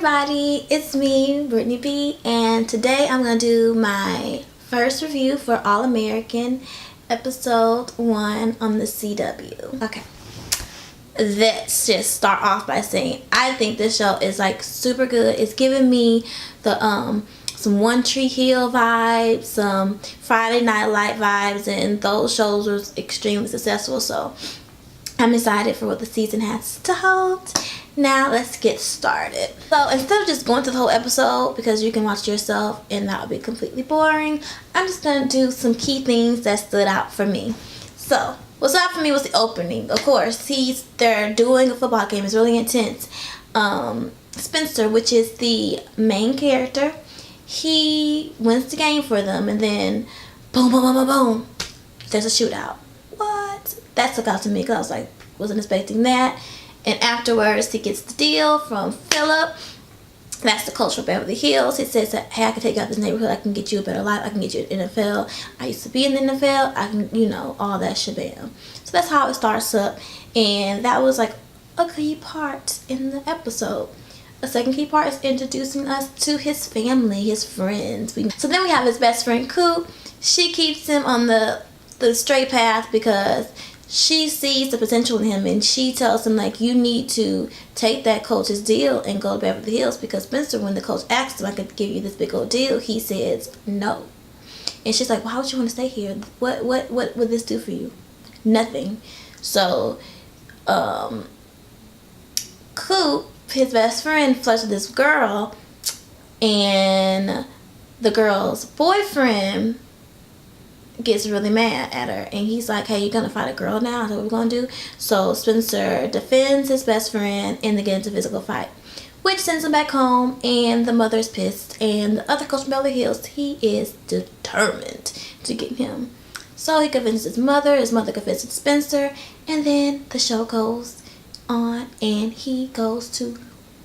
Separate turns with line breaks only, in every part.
everybody, it's me, Brittany B, and today I'm going to do my first review for All American episode 1 on the CW. Okay, let's just start off by saying I think this show is like super good. It's giving me the some One Tree Hill vibes, some Friday Night Light vibes, and those shows were extremely successful, so I'm excited for what the season has to hold. Now let's get started. So instead of just going through the whole episode, because you can watch it yourself and that would be completely boring, I'm just going to do some key things that stood out for me. So what stood out for me was the opening. Of course, they're doing a football game. It's really intense. Spencer, which is the main character, he wins the game for them, and then boom, boom, boom, boom, boom, there's a shootout. What? That stuck out to me because I was like, wasn't expecting that. And afterwards, he gets the deal from Philip. That's the coach from Beverly Hills. He says that, hey, I can take you out of this neighborhood. I can get you a better life. I can get you an NFL. I used to be in the NFL. I can, all that shabam. So that's how it starts up. And that was like a key part in the episode. A second key part is introducing us to his family, his friends. So then we have his best friend, Coop. She keeps him on the straight path because she sees the potential in him, and she tells him, like, you need to take that coach's deal and go to Beverly Hills, because Spencer, when the coach asked him, I could give you this big old deal, he says no. And she's like, why would you want to stay here? What would this do for you? Nothing. So Coop, his best friend, flirts with this girl, and the girl's boyfriend gets really mad at her, and he's like, hey, you're gonna fight a girl now? Is that what we're gonna do? So Spencer defends his best friend, and they get into a physical fight, which sends him back home, and the mother's pissed, and the other coach from Beverly Hills, he is determined to get him. So he convinces his mother convinces Spencer, and then the show goes on, and he goes to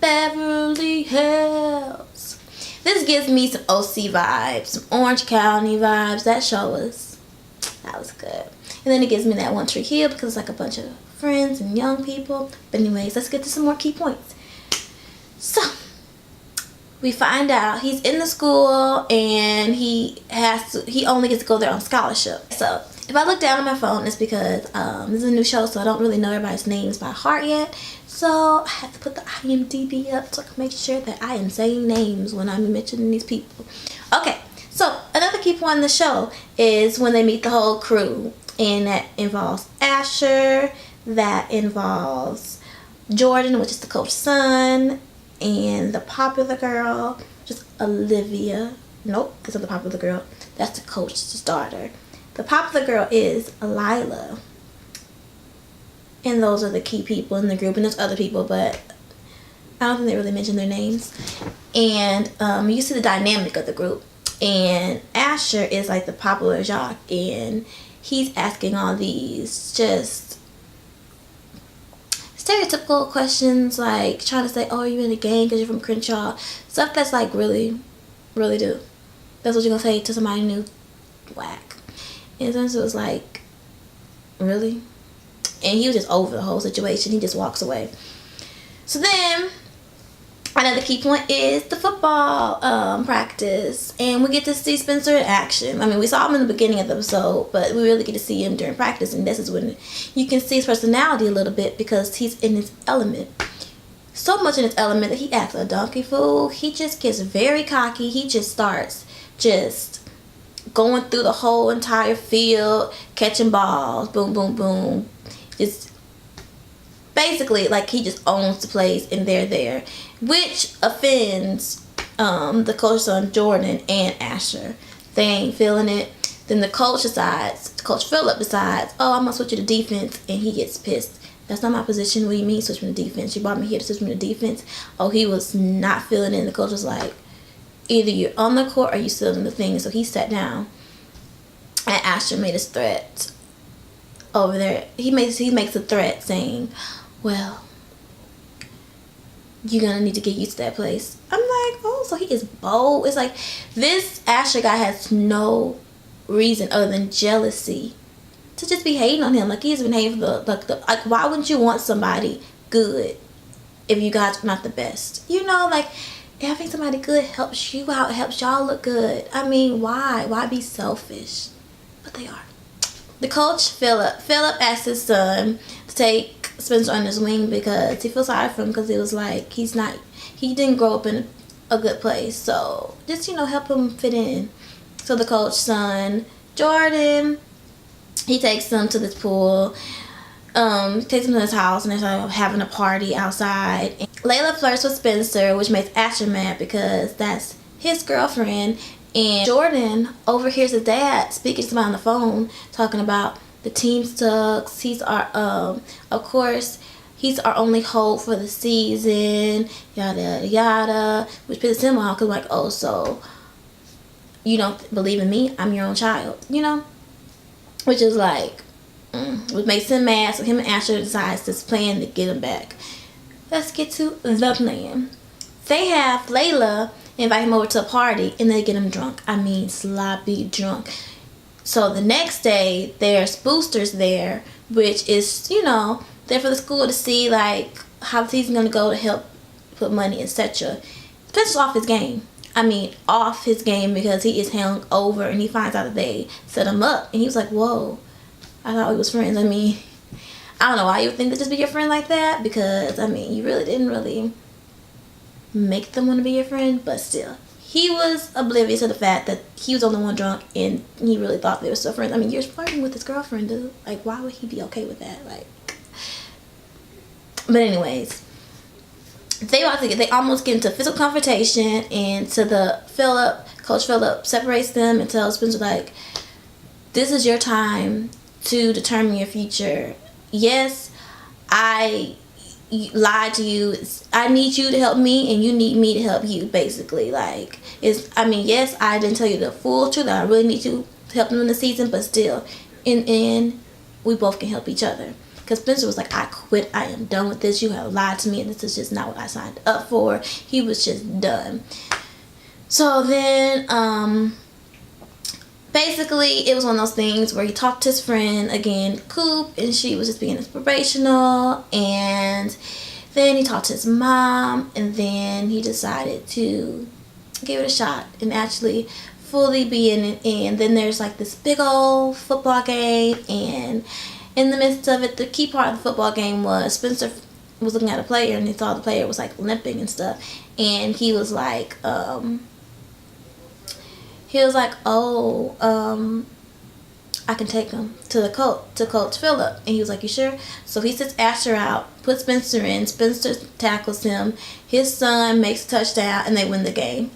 Beverly Hills. This gives me some OC vibes, some Orange County vibes. That was good. And then it gives me that One Tree Hill because it's like a bunch of friends and young people. But anyways, let's get to some more key points. So we find out he's in the school, and he only gets to go there on scholarship. So if I look down at my phone, it's because this is a new show, so I don't really know everybody's names by heart yet. So I have to put the IMDb up so I can make sure that I am saying names when I'm mentioning these people. Okay, so another key point in the show is when they meet the whole crew, and that involves Asher, that involves Jordan, which is the coach's son, and the popular girl, just Olivia. Nope, that's not the popular girl. That's the coach's daughter. The popular girl is Lila. And those are the key people in the group. And there's other people, but I don't think they really mention their names. And you see the dynamic of the group. And Asher is like the popular jock, and he's asking all these just stereotypical questions, like trying to say, oh, are you in a gang because you're from Crenshaw? Stuff that's like really, really do. That's what you're going to say to somebody new? Whack. And so it was like, really? And he was just over the whole situation. He just walks away. So then, another key point is the football practice. And we get to see Spencer in action. I mean, we saw him in the beginning of the episode, but we really get to see him during practice. And this is when you can see his personality a little bit, because he's in his element. So much in his element that he acts a donkey fool. He just gets very cocky. He just starts going through the whole entire field, catching balls, boom, boom, boom. Just basically like he just owns the place, and they're there, which offends the coach's son Jordan and Asher. They ain't feeling it. Then Coach Philip decides, oh, I'm gonna switch you to defense, and he gets pissed. That's not my position. What do you mean switch me to defense? You brought me here to switch me to defense. Oh, he was not feeling it, and the coach was like, either you're on the court or you still in the thing. So he sat down, and Asher made his threat over there. He makes a threat saying, well, you're gonna need to get used to that place. I'm like, oh, so he is bold. It's like this Asher guy has no reason other than jealousy to just be hating on him. Like, he's been hating for like why wouldn't you want somebody good if you guys are not the best. You know, like, having somebody good helps you out, helps y'all look good. I mean, why? Why be selfish? But they are. The coach, Philip asked his son to take Spencer on his wing because he feels sorry for him, because it was like he didn't grow up in a good place. So just, help him fit in. So the coach's son, Jordan, he takes them to this pool. Takes him to his house, and they're having a party outside. And Layla flirts with Spencer, which makes Asher mad because that's his girlfriend. And Jordan overhears his dad speaking to somebody on the phone, talking about the team sucks. He's our, of course, he's our only hope for the season. Yada yada yada, which pisses him off because, like, oh, so you don't believe in me? I'm your own child, which is like, which makes him mad. So him and Asher decides this plan to get him back. Let's get to the plan. They have Layla invite him over to a party, and they get him drunk. I mean, sloppy drunk. So the next day, there's boosters there, which is, there for the school to see, like, how the season's going to go, to help put money, etc. Spencer's off his game. I mean, off his game, because he is hung over, and he finds out that they set him up. And he was like, whoa, I thought we was friends. I mean, I don't know why you would think to just be your friend like that, because, I mean, you really didn't really make them want to be your friend, but still. He was oblivious to the fact that he was the only one drunk, and he really thought they were still friends. I mean, you're flirting with his girlfriend, dude. Like, why would he be okay with that? Like, but anyways, they almost get into physical confrontation, and Coach Philip separates them and tells Spencer, like, this is your time to determine your future. Yes, I lied to you. I need you to help me, and you need me to help you, basically. Like, yes, I didn't tell you the full truth. I really need you to help them in the season, but still, in we both can help each other. Because Spencer was like, I quit. I am done with this. You have lied to me, and this is just not what I signed up for. He was just done. So then, basically, it was one of those things where he talked to his friend, again, Coop, and she was just being inspirational. And then he talked to his mom, and then he decided to give it a shot and actually fully be in it. And then there's like this big old football game, and in the midst of it, the key part of the football game was Spencer was looking at a player, and he saw the player was like limping and stuff, and he was like, I can take him to Coach Philip. And he was like, you sure? So he sits Asher out, puts Spencer in. Spencer tackles him. His son makes a touchdown, and they win the game.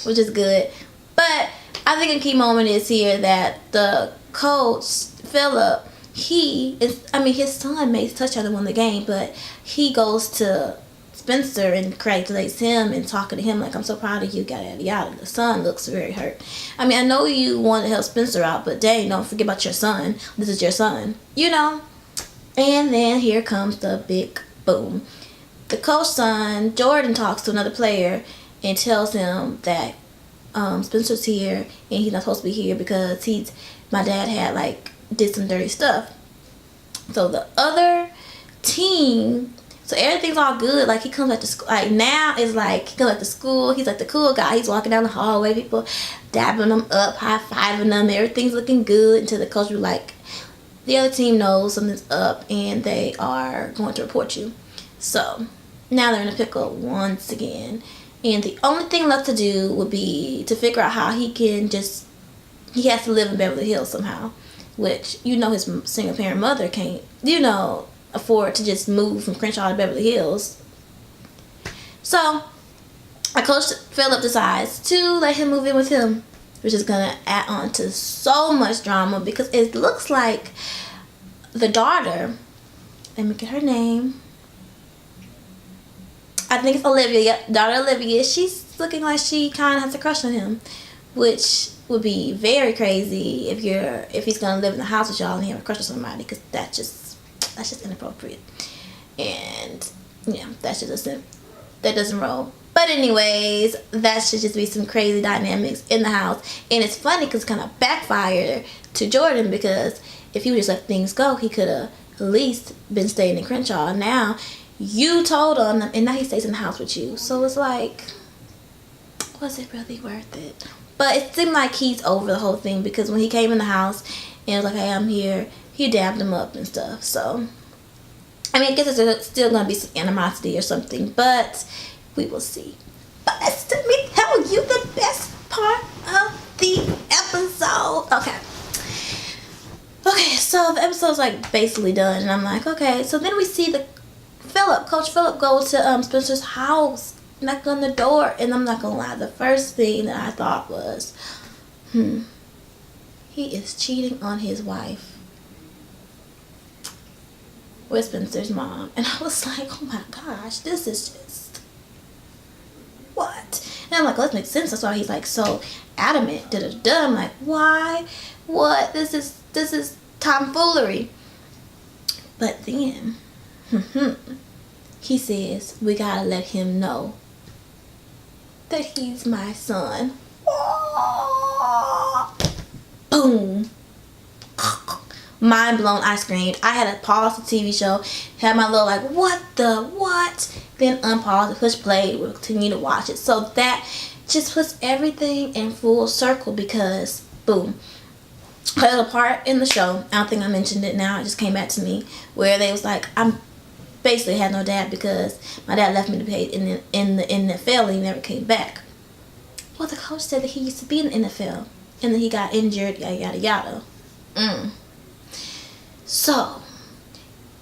Which is good. But I think a key moment is here that the coach, Philip, his son makes a touchdown and won the game, but he goes to Spencer and congratulates him and talking to him like, I'm so proud of you, yada yada yada. The son looks very hurt. I mean, I know you want to help Spencer out, but dang, don't forget about your son. This is your son, And then here comes the big boom. The coach's son, Jordan, talks to another player and tells him that Spencer's here and he's not supposed to be here because my dad had did some dirty stuff. So the other team, so everything's all good. Like, he comes at the school. Like, now it's like he comes at the school. He's like the cool guy. He's walking down the hallway. People dabbing him up, high-fiving them. Everything's looking good until the coach was like, the other team knows something's up and they are going to report you. So now they're in a pickle once again. And the only thing left to do would be to figure out how he has to live in Beverly Hills somehow. Which, his single-parent mother can't, afford to just move from Crenshaw to Beverly Hills. So, Coach Philip decides to let him move in with him, which is going to add on to so much drama because it looks like the daughter, let me get her name. I think it's Olivia. Yep, daughter Olivia. She's looking like she kind of has a crush on him, which would be very crazy if he's gonna live in the house with y'all and he have a crush on somebody, because that's just inappropriate, and that's just that doesn't roll. But anyways, that should just be some crazy dynamics in the house, and it's funny because it kind of backfired to Jordan, because if he would just let things go, he could have at least been staying in Crenshaw. Now, You told on him, and now he stays in the house with you. So it's like, was it really worth it? But it seemed like he's over the whole thing, because when he came in the house and was like, hey, I'm here, he dabbed him up and stuff. So, I mean, I guess there's still going to be some animosity or something, but we will see. But let me tell you the best part of the episode. Okay, so the episode's like basically done, and I'm like, okay. So then we see Coach Philip go to Spencer's house, knock on the door, and I'm not gonna lie, the first thing that I thought was, he is cheating on his wife with Spencer's mom. And I was like, oh my gosh, this is just, what? And I'm like, well, that makes sense. That's why he's like so adamant. I'm like, why? What? This is tomfoolery. But then he says, we gotta let him know that he's my son. Boom. Mind blown. I screamed. I had to pause the TV show, had my little like, what? Then unpause it, push play, we'll continue to watch it. So that just puts everything in full circle, because boom. There's a part in the show, I don't think I mentioned it now, it just came back to me, where they was like, I'm basically had no dad because my dad left me to play in the NFL and he never came back. Well, the coach said that he used to be in the NFL and then he got injured, yada yada yada. So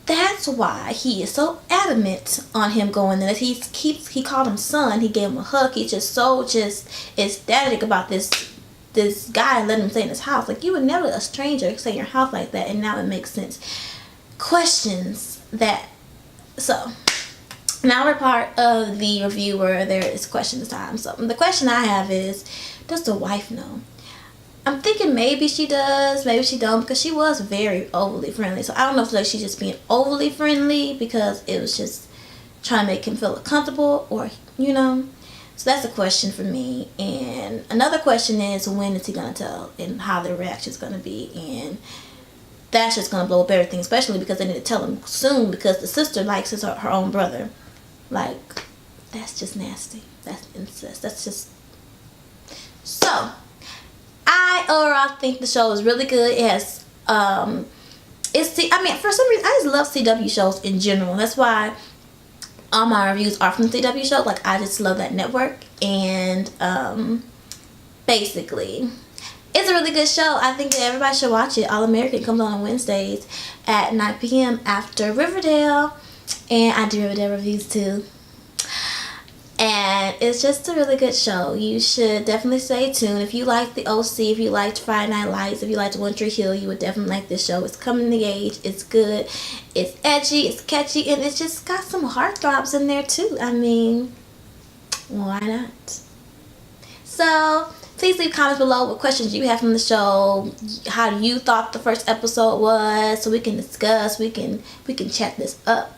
that's why he is so adamant on him going there. He called him son, he gave him a hug, he's just so ecstatic about this guy and letting him stay in his house. Like, you would never let a stranger stay in your house like that, and now it makes sense. Questions that. So, now we're part of the review where there is questions time. So, the question I have is, does the wife know? I'm thinking maybe she does, maybe she don't, because she was very overly friendly. So, I don't know if like she's just being overly friendly because it was just trying to make him feel uncomfortable, or, you know. So that's a question for me. And another question is, when is he going to tell and how the reaction is going to be? And that's just going to blow up everything, especially because they need to tell him soon, because the sister likes her own brother. Like, that's just nasty. That's incest. That's just... So, I overall think the show is really good. It has... for some reason, I just love CW shows in general. That's why all my reviews are from CW shows. Like, I just love that network. And basically, it's a really good show. I think that everybody should watch it. All American comes on Wednesdays at 9 p.m. after Riverdale, and I do Riverdale reviews too. And it's just a really good show. You should definitely stay tuned. If you like the OC, if you liked Friday Night Lights, if you liked One Tree Hill, you would definitely like this show. It's coming of age. It's good. It's edgy. It's catchy. And it's just got some heartthrobs in there too. I mean, why not? So, please leave comments below what questions you have from the show. How you thought the first episode was, so we can discuss. We can chat this up.